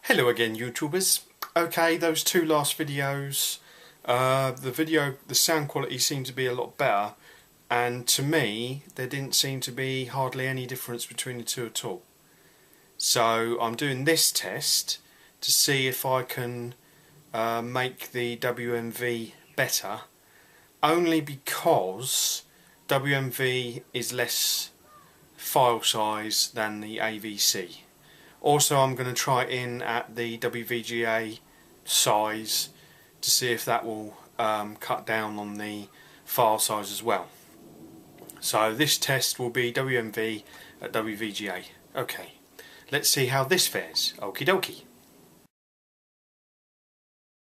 Hello again, YouTubers. Okay, those two last videos, the sound quality seemed to be a lot better, and to me there didn't seem to be hardly any difference between the two at all. So I'm doing this test to see if I can make the WMV better, only because WMV is less file size than the AVC. Also, I'm going to try it in at the WVGA size to see if that will cut down on the file size as well. So this test will be WMV at WVGA. Okay, let's see how this fares. Okie dokie.